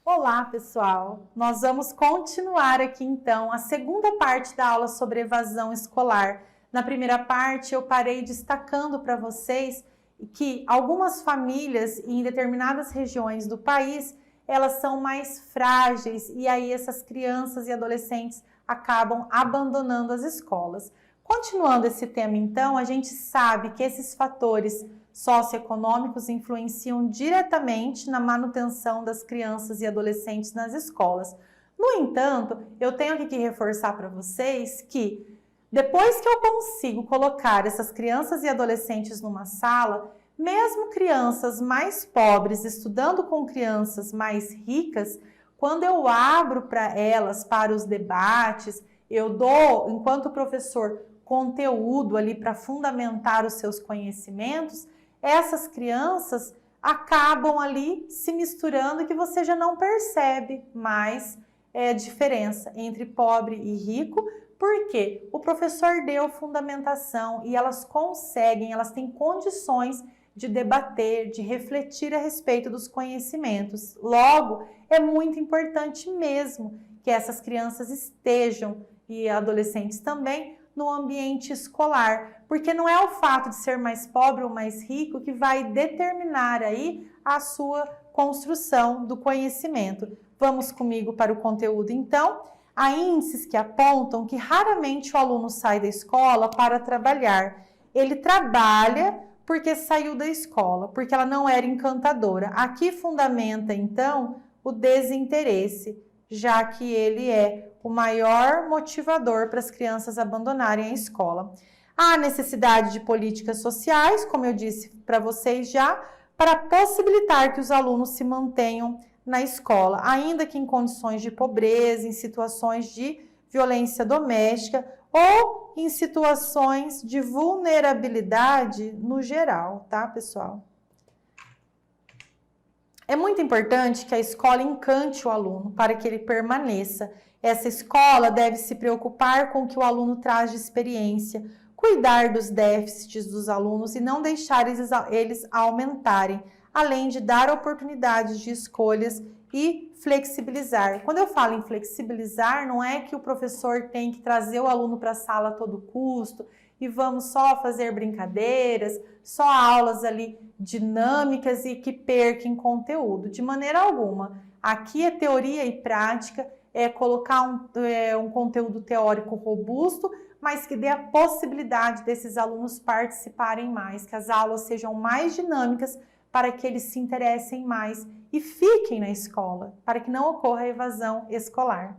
Olá, pessoal! Nós vamos continuar aqui então a segunda parte da aula sobre evasão escolar. Na primeira parte eu parei destacando para vocês que algumas famílias em determinadas regiões do país, elas são mais frágeis e aí essas crianças e adolescentes acabam abandonando as escolas. Continuando esse tema então, a gente sabe que esses fatores socioeconômicos influenciam diretamente na manutenção das crianças e adolescentes nas escolas. No entanto, eu tenho aqui que reforçar para vocês que depois que eu consigo colocar essas crianças e adolescentes numa sala, mesmo crianças mais pobres estudando com crianças mais ricas, quando eu abro para elas para os debates, eu dou, enquanto professor, conteúdo ali para fundamentar os seus conhecimentos, essas crianças acabam ali se misturando que você já não percebe mais diferença entre pobre e rico, porque o professor deu fundamentação e elas conseguem, elas têm condições de debater, de refletir a respeito dos conhecimentos. Logo, é muito importante mesmo que essas crianças estejam, e adolescentes também, no ambiente escolar, porque não é o fato de ser mais pobre ou mais rico que vai determinar aí a sua construção do conhecimento. Vamos comigo para o conteúdo então. Há índices que apontam que raramente o aluno sai da escola para trabalhar. Ele trabalha porque saiu da escola, porque ela não era encantadora. Aqui fundamenta então o desinteresse, já que ele é o maior motivador para as crianças abandonarem a escola. Há necessidade de políticas sociais, como eu disse para vocês já, para possibilitar que os alunos se mantenham na escola, ainda que em condições de pobreza, em situações de violência doméstica ou em situações de vulnerabilidade no geral, tá, pessoal? É muito importante que a escola encante o aluno para que ele permaneça. Essa escola deve se preocupar com o que o aluno traz de experiência, cuidar dos déficits dos alunos e não deixar eles aumentarem, além de dar oportunidades de escolhas e flexibilizar. Quando eu falo em flexibilizar, não é que o professor tem que trazer o aluno para a sala a todo custo e vamos só fazer brincadeiras, só aulas ali dinâmicas e que perquem conteúdo. De maneira alguma. Aqui é teoria e prática, é colocar um conteúdo teórico robusto, mas que dê a possibilidade desses alunos participarem mais, que as aulas sejam mais dinâmicas para que eles se interessem mais e fiquem na escola, para que não ocorra a evasão escolar.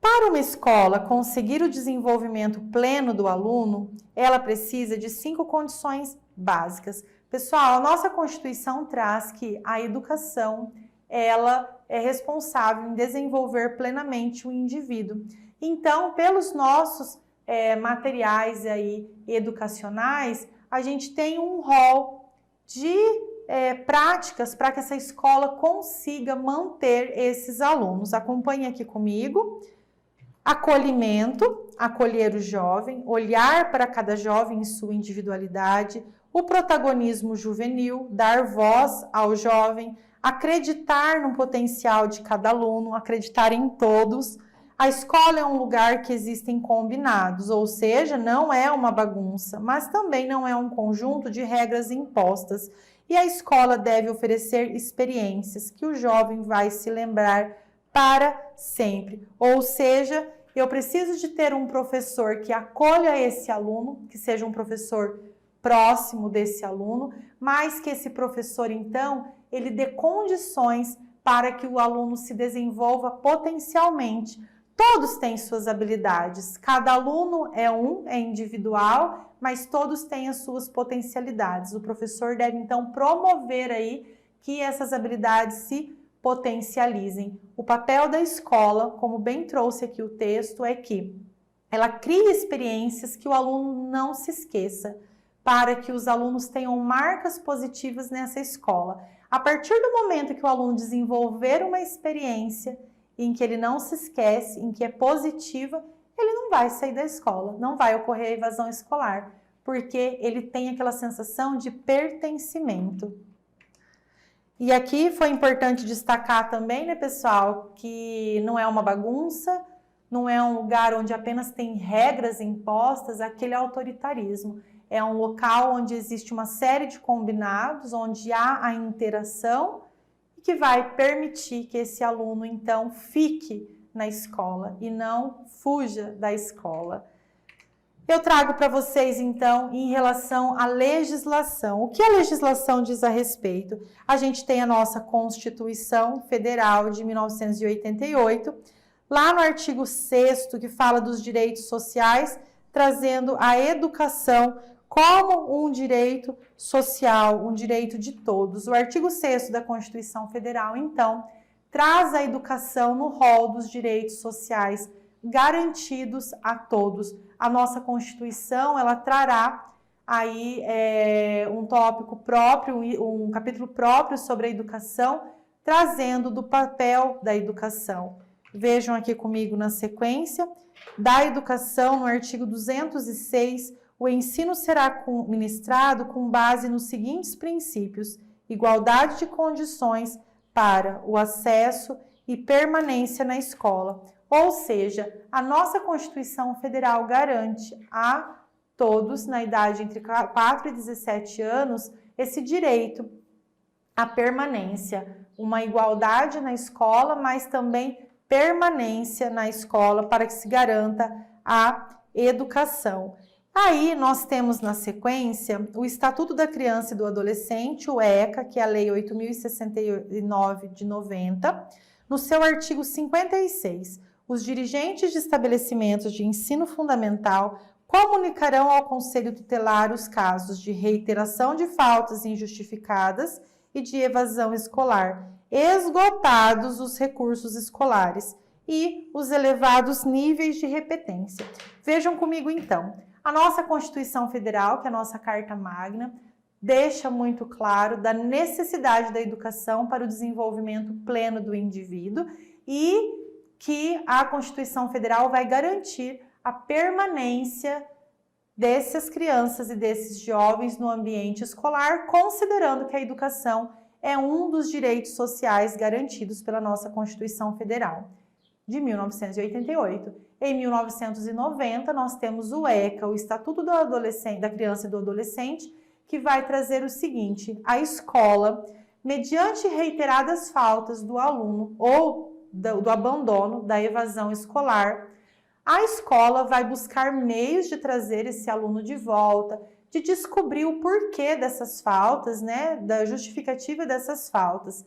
Para uma escola conseguir o desenvolvimento pleno do aluno, ela precisa de 5 condições básicas. Pessoal, a nossa Constituição traz que a educação, ela é responsável em desenvolver plenamente o indivíduo. Então, pelos nossos materiais aí educacionais, a gente tem um rol de práticas para que essa escola consiga manter esses alunos. Acompanhe aqui comigo. Acolhimento, acolher o jovem, olhar para cada jovem em sua individualidade, o protagonismo juvenil, dar voz ao jovem, acreditar no potencial de cada aluno, acreditar em todos. A escola é um lugar que existem combinados, ou seja, não é uma bagunça, mas também não é um conjunto de regras impostas. E a escola deve oferecer experiências que o jovem vai se lembrar para sempre. Ou seja, eu preciso de ter um professor que acolha esse aluno, que seja um professor próximo desse aluno, mas que esse professor, então, ele dê condições para que o aluno se desenvolva potencialmente. Todos têm suas habilidades, cada aluno é individual, mas todos têm as suas potencialidades. O professor deve, então, promover aí que essas habilidades se potencializem. O papel da escola, como bem trouxe aqui o texto, é que ela cria experiências que o aluno não se esqueça, para que os alunos tenham marcas positivas nessa escola. A partir do momento que o aluno desenvolver uma experiência em que ele não se esquece, em que é positiva, ele não vai sair da escola, não vai ocorrer a evasão escolar, porque ele tem aquela sensação de pertencimento. E aqui foi importante destacar também, né, pessoal, que não é uma bagunça, não é um lugar onde apenas tem regras impostas, aquele autoritarismo. É um local onde existe uma série de combinados, onde há a interação e que vai permitir que esse aluno, então, fique na escola e não fuja da escola. Eu trago para vocês, então, em relação à legislação. O que a legislação diz a respeito? A gente tem a nossa Constituição Federal de 1988, lá no artigo 6º, que fala dos direitos sociais, trazendo a educação como um direito social, um direito de todos. O artigo 6º da Constituição Federal, então, traz a educação no rol dos direitos sociais garantidos a todos. A nossa Constituição, ela trará aí um tópico próprio, um capítulo próprio sobre a educação, trazendo do papel da educação. Vejam aqui comigo na sequência, da educação, no artigo 206, o ensino será ministrado com base nos seguintes princípios: igualdade de condições para o acesso e permanência na escola. Ou seja, a nossa Constituição Federal garante a todos, na idade entre 4 e 17 anos, esse direito à permanência, uma igualdade na escola, mas também permanência na escola para que se garanta a educação. Aí nós temos na sequência o Estatuto da Criança e do Adolescente, o ECA, que é a Lei 8.069 de 90, no seu artigo 56. Os dirigentes de estabelecimentos de ensino fundamental comunicarão ao Conselho Tutelar os casos de reiteração de faltas injustificadas e de evasão escolar, esgotados os recursos escolares e os elevados níveis de repetência. Vejam comigo então, a nossa Constituição Federal, que é a nossa Carta Magna, deixa muito claro da necessidade da educação para o desenvolvimento pleno do indivíduo e que a Constituição Federal vai garantir a permanência dessas crianças e desses jovens no ambiente escolar, considerando que a educação é um dos direitos sociais garantidos pela nossa Constituição Federal de 1988. Em 1990, nós temos o ECA, o Estatuto da Criança e do Adolescente, que vai trazer o seguinte: a escola, mediante reiteradas faltas do aluno ou do abandono, da evasão escolar, a escola vai buscar meios de trazer esse aluno de volta, de descobrir o porquê dessas faltas, né, da justificativa dessas faltas.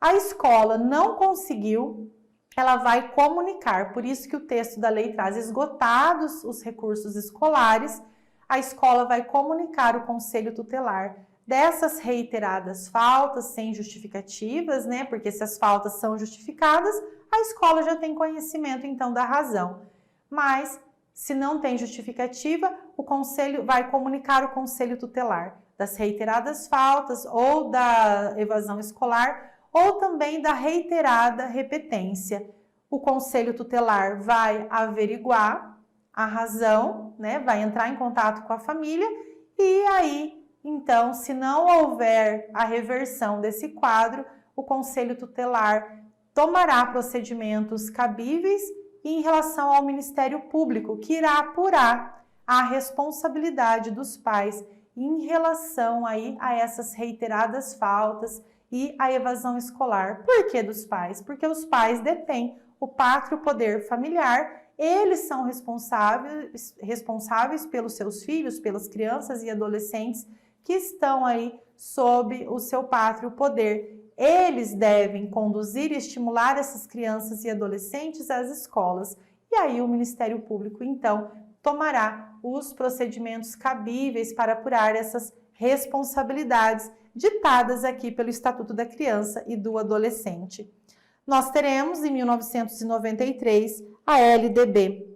A escola não conseguiu, ela vai comunicar, por isso que o texto da lei traz: esgotados os recursos escolares, a escola vai comunicar o Conselho Tutelar dessas reiteradas faltas sem justificativas, né? Porque se as faltas são justificadas, a escola já tem conhecimento então da razão. Mas se não tem justificativa, o conselho vai comunicar o Conselho Tutelar das reiteradas faltas ou da evasão escolar ou também da reiterada repetência. O Conselho Tutelar vai averiguar a razão, né? Vai entrar em contato com a família e aí, então, se não houver a reversão desse quadro, o Conselho Tutelar tomará procedimentos cabíveis em relação ao Ministério Público, que irá apurar a responsabilidade dos pais em relação aí a essas reiteradas faltas e a evasão escolar. Por que dos pais? Porque os pais detêm o pátrio poder familiar, eles são responsáveis pelos seus filhos, pelas crianças e adolescentes que estão aí sob o seu pátrio poder. Eles devem conduzir e estimular essas crianças e adolescentes às escolas. E aí o Ministério Público, então, tomará os procedimentos cabíveis para apurar essas responsabilidades ditadas aqui pelo Estatuto da Criança e do Adolescente. Nós teremos, em 1993, a LDB,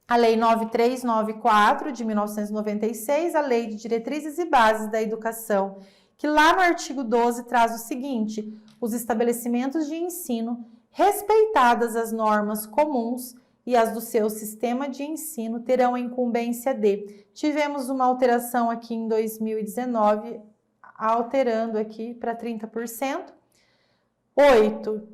a Lei 9394, de 1996, a Lei de Diretrizes e Bases da Educação, que lá no artigo 12 traz o seguinte: os estabelecimentos de ensino, respeitadas as normas comuns e as do seu sistema de ensino terão a incumbência de. Tivemos uma alteração aqui em 2019, alterando aqui para 30%. 8.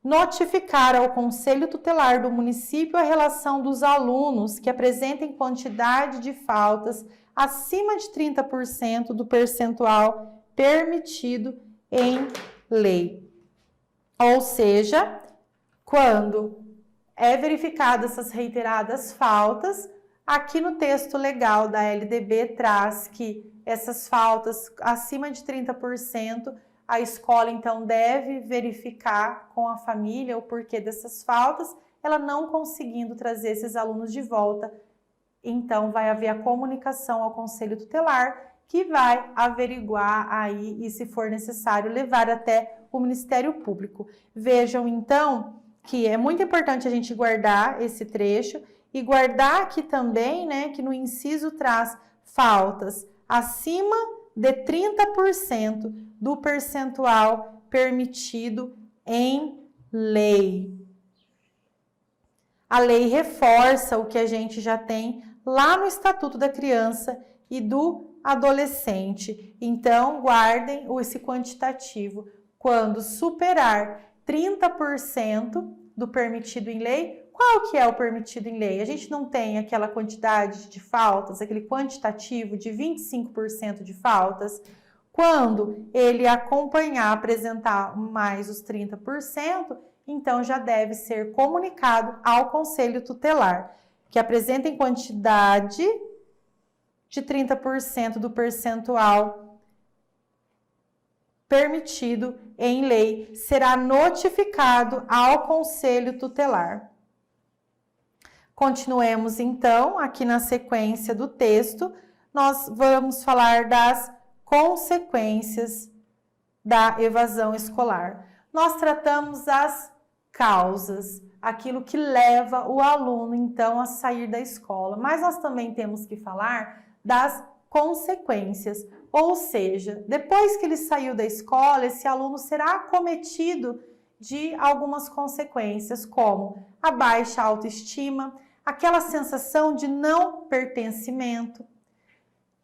Notificar ao Conselho Tutelar do município a relação dos alunos que apresentem quantidade de faltas acima de 30% do percentual permitido em lei. Ou seja, quando é verificada essas reiteradas faltas, aqui no texto legal da LDB traz que essas faltas acima de 30%, a escola, então, deve verificar com a família o porquê dessas faltas, ela não conseguindo trazer esses alunos de volta. Então, vai haver a comunicação ao Conselho Tutelar, que vai averiguar aí e, se for necessário, levar até o Ministério Público. Vejam, então, que é muito importante a gente guardar esse trecho e guardar aqui também, né, que no inciso traz faltas acima de 30% do percentual permitido em lei. A lei reforça o que a gente já tem lá no Estatuto da Criança e do Adolescente. Então, guardem esse quantitativo. Quando superar 30% do permitido em lei, qual que é o permitido em lei? A gente não tem aquela quantidade de faltas, aquele quantitativo de 25% de faltas. Quando ele acompanhar, apresentar mais os 30%, então já deve ser comunicado ao Conselho Tutelar, que apresentem quantidade de 30% do percentual permitido em lei, será notificado ao Conselho Tutelar. Continuemos então, aqui na sequência do texto, nós vamos falar das consequências da evasão escolar. Nós tratamos as causas, aquilo que leva o aluno, então, a sair da escola. Mas nós também temos que falar das consequências, ou seja, depois que ele saiu da escola, esse aluno será acometido de algumas consequências, como a baixa autoestima, aquela sensação de não pertencimento,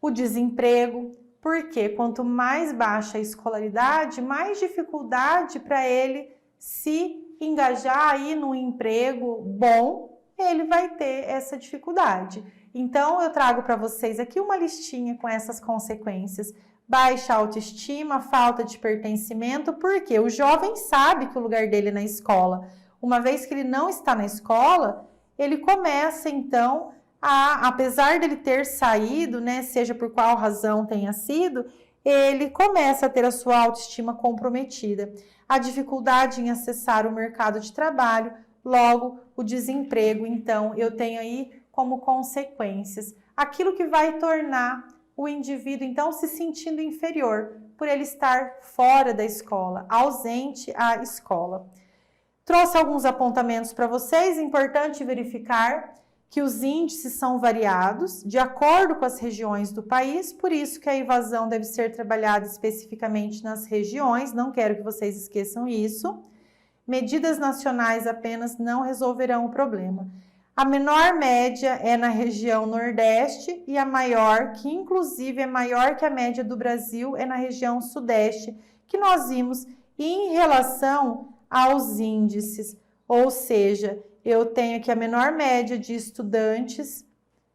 o desemprego, porque quanto mais baixa a escolaridade, mais dificuldade para ele se engajar aí num emprego bom, ele vai ter essa dificuldade. Então, eu trago para vocês aqui uma listinha com essas consequências. Baixa autoestima, falta de pertencimento, porque o jovem sabe que o lugar dele é na escola. Uma vez que ele não está na escola, ele começa, então, apesar dele ter saído, né, seja por qual razão tenha sido, ele começa a ter a sua autoestima comprometida. A dificuldade em acessar o mercado de trabalho, logo o desemprego. Então, eu tenho aí como consequências aquilo que vai tornar o indivíduo, então, se sentindo inferior, por ele estar fora da escola, ausente à escola. Trouxe alguns apontamentos para vocês, é importante verificar que os índices são variados de acordo com as regiões do país, por isso que a evasão deve ser trabalhada especificamente nas regiões, não quero que vocês esqueçam isso. Medidas nacionais apenas não resolverão o problema. A menor média é na região Nordeste e a maior, que inclusive é maior que a média do Brasil, é na região Sudeste, que nós vimos em relação aos índices, ou seja, eu tenho aqui a menor média de estudantes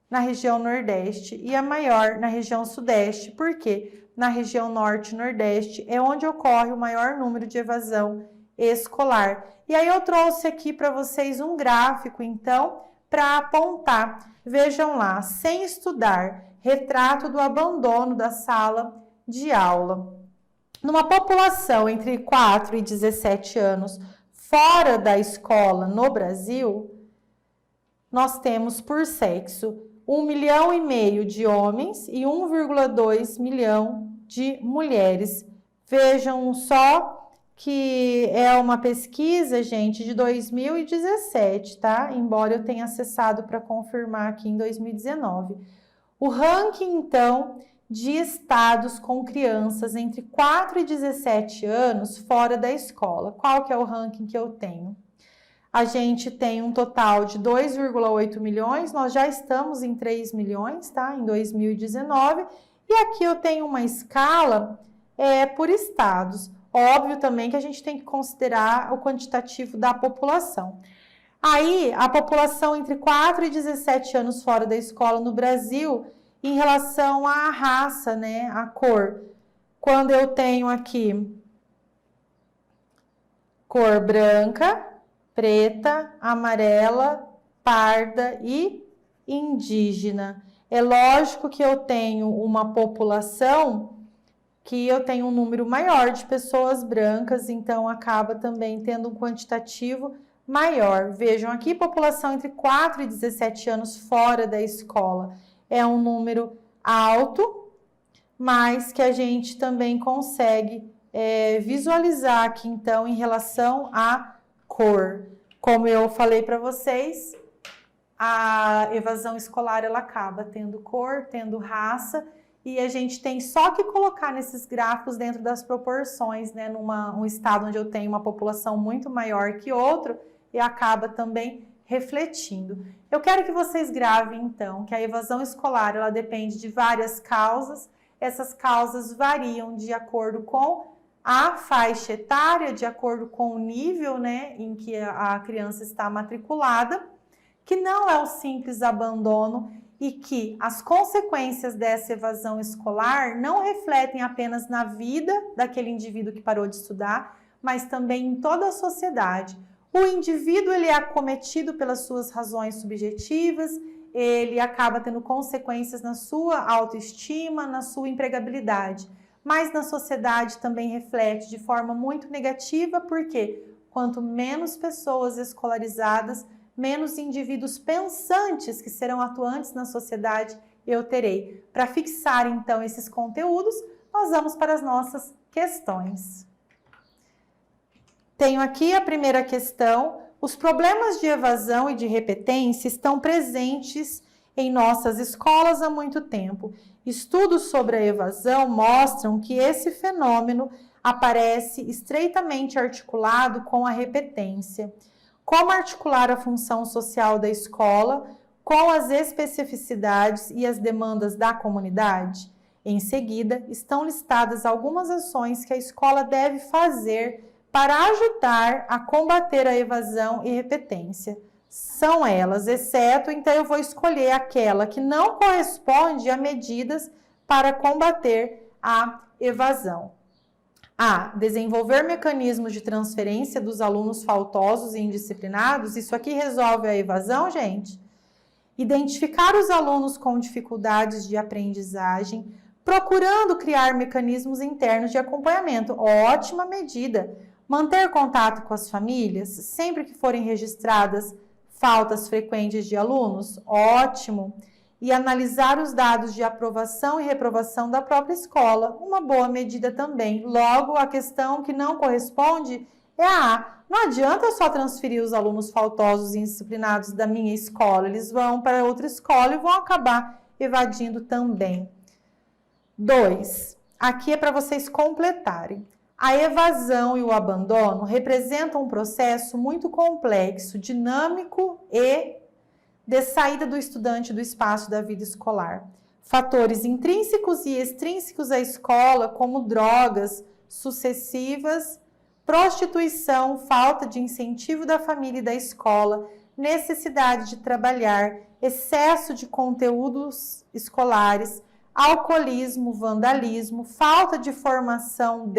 na região Nordeste e a maior na região Sudeste, porque na região Norte e Nordeste é onde ocorre o maior número de evasão escolar. E aí eu trouxe aqui para vocês um gráfico, então, para apontar. Vejam lá, sem estudar, retrato do abandono da sala de aula. Numa população entre 4 e 17 anos fora da escola no Brasil, nós temos por sexo 1,5 milhão de homens e 1,2 milhão de mulheres. Vejam só que é uma pesquisa, gente, de 2017, tá? Embora eu tenha acessado para confirmar aqui em 2019. O ranking, então, de estados com crianças entre 4 e 17 anos fora da escola. Qual que é o ranking que eu tenho? a gente tem um total de 2,8 milhões, nós já estamos em 3 milhões, tá? Em 2019. E aqui eu tenho uma escala por estados. Óbvio também que a gente tem que considerar o quantitativo da população. Aí, a população entre 4 e 17 anos fora da escola no Brasil, em relação à raça, né, à cor. Quando eu tenho aqui cor branca, preta, amarela, parda e indígena. É lógico que eu tenho uma população que eu tenho um número maior de pessoas brancas, então acaba também tendo um quantitativo maior. Vejam aqui, população entre 4 e 17 anos fora da escola. É um número alto, mas que a gente também consegue visualizar aqui, então, em relação à cor. Como eu falei para vocês, a evasão escolar, ela acaba tendo cor, tendo raça, e a gente tem só que colocar nesses gráficos dentro das proporções, né? Um estado onde eu tenho uma população muito maior que outro, e acaba também refletindo. Eu quero que vocês gravem, então, que a evasão escolar, ela depende de várias causas. Essas causas variam de acordo com a faixa etária, de acordo com o nível, né, em que a criança está matriculada, que não é o simples abandono e que as consequências dessa evasão escolar não refletem apenas na vida daquele indivíduo que parou de estudar, mas também em toda a sociedade. O indivíduo, ele é acometido pelas suas razões subjetivas, ele acaba tendo consequências na sua autoestima, na sua empregabilidade. Mas na sociedade também reflete de forma muito negativa, porque quanto menos pessoas escolarizadas, menos indivíduos pensantes que serão atuantes na sociedade eu terei. Para fixar, então, esses conteúdos, nós vamos para as nossas questões. Tenho aqui a primeira questão. Os problemas de evasão e de repetência estão presentes em nossas escolas há muito tempo. Estudos sobre a evasão mostram que esse fenômeno aparece estreitamente articulado com a repetência. Como articular a função social da escola com as especificidades e as demandas da comunidade? Em seguida, estão listadas algumas ações que a escola deve fazer para ajudar a combater a evasão e repetência. São elas, exceto, então eu vou escolher aquela que não corresponde a medidas para combater a evasão. A. Desenvolver mecanismos de transferência dos alunos faltosos e indisciplinados. Isso aqui resolve a evasão, gente? Identificar os alunos com dificuldades de aprendizagem, procurando criar mecanismos internos de acompanhamento. Ótima medida. Manter contato com as famílias, sempre que forem registradas faltas frequentes de alunos. Ótimo. E analisar os dados de aprovação e reprovação da própria escola, uma boa medida também. Logo, a questão que não corresponde é a A. Não adianta eu só transferir os alunos faltosos e indisciplinados da minha escola, eles vão para outra escola e vão acabar evadindo também. 2. Aqui é para vocês completarem. A evasão e o abandono representam um processo muito complexo, dinâmico e de saída do estudante do espaço da vida escolar. Fatores intrínsecos e extrínsecos à escola, como drogas sucessivas, prostituição, falta de incentivo da família e da escola, necessidade de trabalhar, excesso de conteúdos escolares, alcoolismo, vandalismo, falta de formação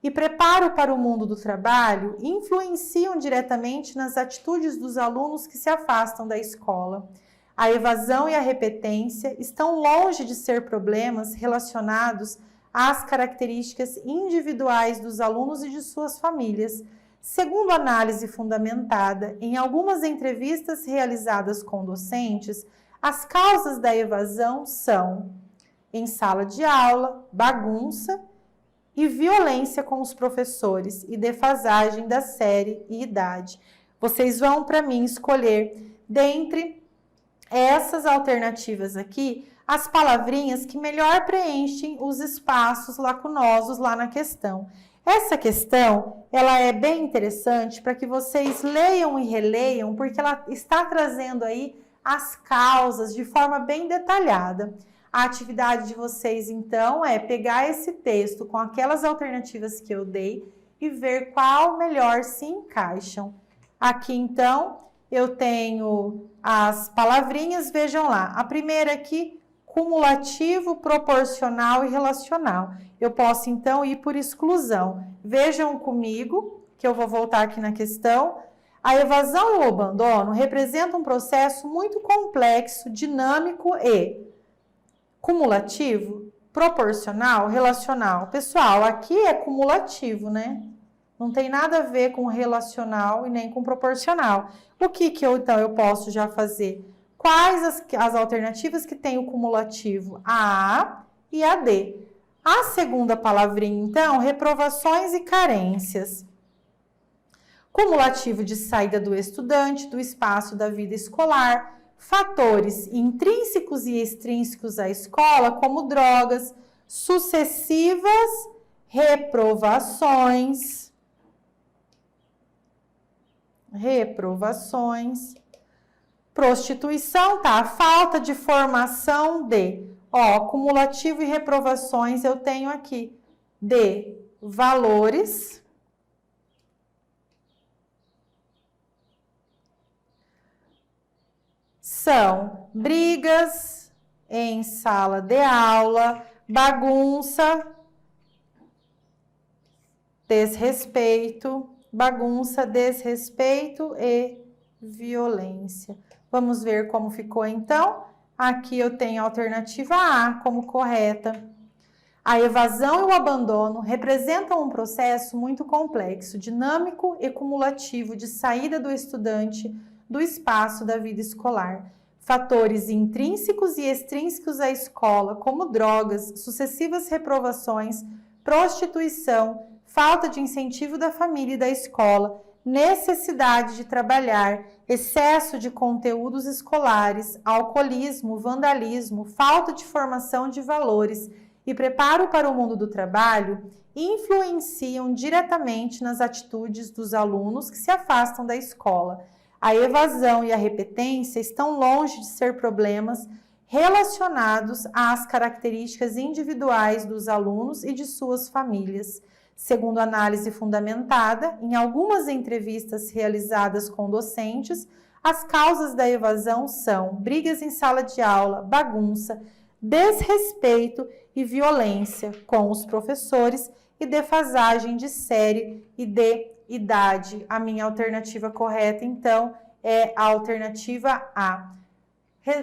e preparo para o mundo do trabalho influenciam diretamente nas atitudes dos alunos que se afastam da escola. A evasão e a repetência estão longe de ser problemas relacionados às características individuais dos alunos e de suas famílias. Segundo análise fundamentada em algumas entrevistas realizadas com docentes, as causas da evasão são em sala de aula, bagunça e violência com os professores e defasagem da série e idade. Vocês vão, para mim, escolher dentre essas alternativas aqui as palavrinhas que melhor preenchem os espaços lacunosos lá na questão. Essa questão, ela é bem interessante para que vocês leiam e releiam, porque ela está trazendo aí as causas de forma bem detalhada. A atividade de vocês, então, é pegar esse texto com aquelas alternativas que eu dei e ver qual melhor se encaixam. Aqui, então, eu tenho as palavrinhas, vejam lá. A primeira aqui, cumulativo, proporcional e relacional. Eu posso, então, ir por exclusão. Vejam comigo, que eu vou voltar aqui na questão. A evasão e o abandono representam um processo muito complexo, dinâmico e cumulativo, proporcional, relacional. Pessoal, aqui é cumulativo, né? Não tem nada a ver com relacional e nem com proporcional. O que então eu posso já fazer? Quais as alternativas que tem o cumulativo? A A e a D. A segunda palavrinha, então, reprovações e carências. Cumulativo de saída do estudante do espaço da vida escolar, fatores intrínsecos e extrínsecos à escola, como drogas, sucessivas reprovações, prostituição, tá? Falta de formação de, cumulativo e reprovações eu tenho aqui, de valores, são brigas em sala de aula, bagunça, desrespeito e violência. Vamos ver como ficou então? Aqui eu tenho a alternativa A como correta. A evasão e o abandono representam um processo muito complexo, dinâmico e cumulativo de saída do estudante do espaço da vida escolar. Fatores intrínsecos e extrínsecos à escola, como drogas, sucessivas reprovações, prostituição, falta de incentivo da família e da escola, necessidade de trabalhar, excesso de conteúdos escolares, alcoolismo, vandalismo, falta de formação de valores e preparo para o mundo do trabalho influenciam diretamente nas atitudes dos alunos que se afastam da escola. A evasão e a repetência estão longe de ser problemas relacionados às características individuais dos alunos e de suas famílias. Segundo análise fundamentada, em algumas entrevistas realizadas com docentes, as causas da evasão são brigas em sala de aula, bagunça, desrespeito e violência com os professores e defasagem de série e de idade. A minha alternativa correta, então, é a alternativa A.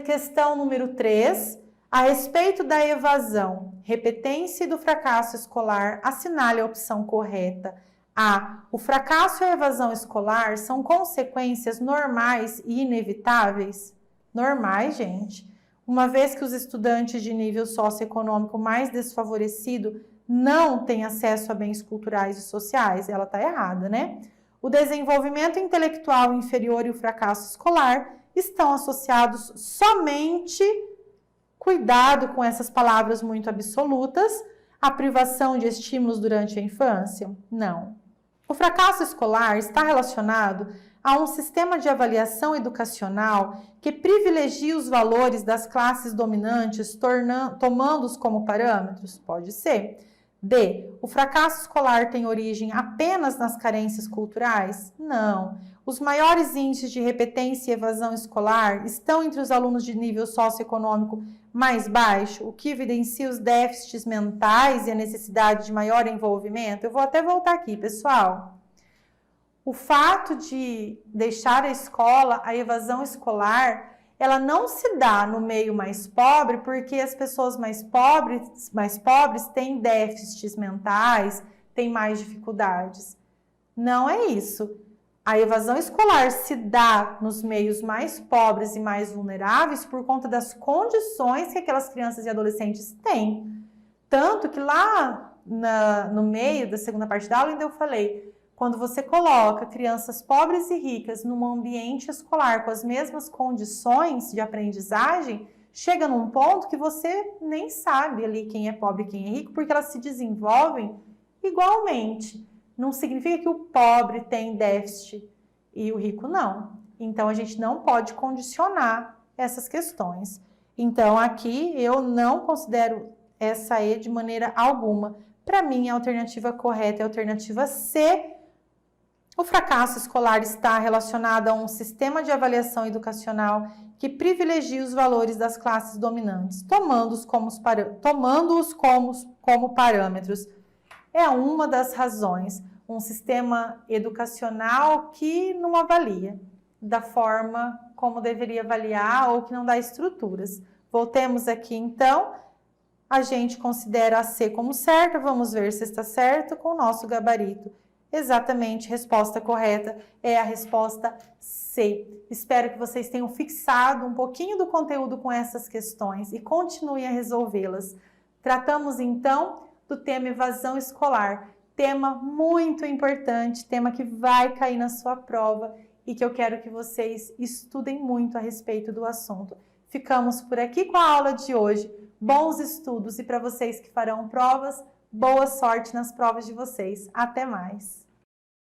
Questão número 3. A respeito da evasão, repetência e do fracasso escolar, assinale a opção correta. A. O fracasso e a evasão escolar são consequências normais e inevitáveis? Normais, gente. Uma vez que os estudantes de nível socioeconômico mais desfavorecido não têm acesso a bens culturais e sociais, ela está errada, né? O desenvolvimento intelectual inferior e o fracasso escolar estão associados somente, cuidado com essas palavras muito absolutas, a privação de estímulos durante a infância? Não. O fracasso escolar está relacionado a um sistema de avaliação educacional que privilegia os valores das classes dominantes, tomando-os como parâmetros? Pode ser. D. O fracasso escolar tem origem apenas nas carências culturais? Não. Os maiores índices de repetência e evasão escolar estão entre os alunos de nível socioeconômico mais baixo, o que evidencia os déficits mentais e a necessidade de maior envolvimento? Eu vou até voltar aqui, pessoal. O fato de deixar a escola, a evasão escolar, ela não se dá no meio mais pobre porque as pessoas mais pobres têm déficits mentais, têm mais dificuldades. Não é isso. A evasão escolar se dá nos meios mais pobres e mais vulneráveis por conta das condições que aquelas crianças e adolescentes têm. Tanto que lá no meio da segunda parte da aula ainda eu falei, quando você coloca crianças pobres e ricas num ambiente escolar com as mesmas condições de aprendizagem, chega num ponto que você nem sabe ali quem é pobre e quem é rico, porque elas se desenvolvem igualmente. Não significa que o pobre tem déficit e o rico não. Então, a gente não pode condicionar essas questões. Então, aqui eu não considero essa E de maneira alguma. Para mim, a alternativa correta é a alternativa C. O fracasso escolar está relacionado a um sistema de avaliação educacional que privilegia os valores das classes dominantes, tomando-os como parâmetros. É uma das razões. Um sistema educacional que não avalia da forma como deveria avaliar ou que não dá estruturas. Voltemos aqui, então. A gente considera a C como certa, vamos ver se está certo com o nosso gabarito. Exatamente, resposta correta é a resposta C. Espero que vocês tenham fixado um pouquinho do conteúdo com essas questões e continuem a resolvê-las. Tratamos, então, do tema evasão escolar. Tema muito importante, tema que vai cair na sua prova e que eu quero que vocês estudem muito a respeito do assunto. Ficamos por aqui com a aula de hoje. Bons estudos e para vocês que farão provas, boa sorte nas provas de vocês. Até mais!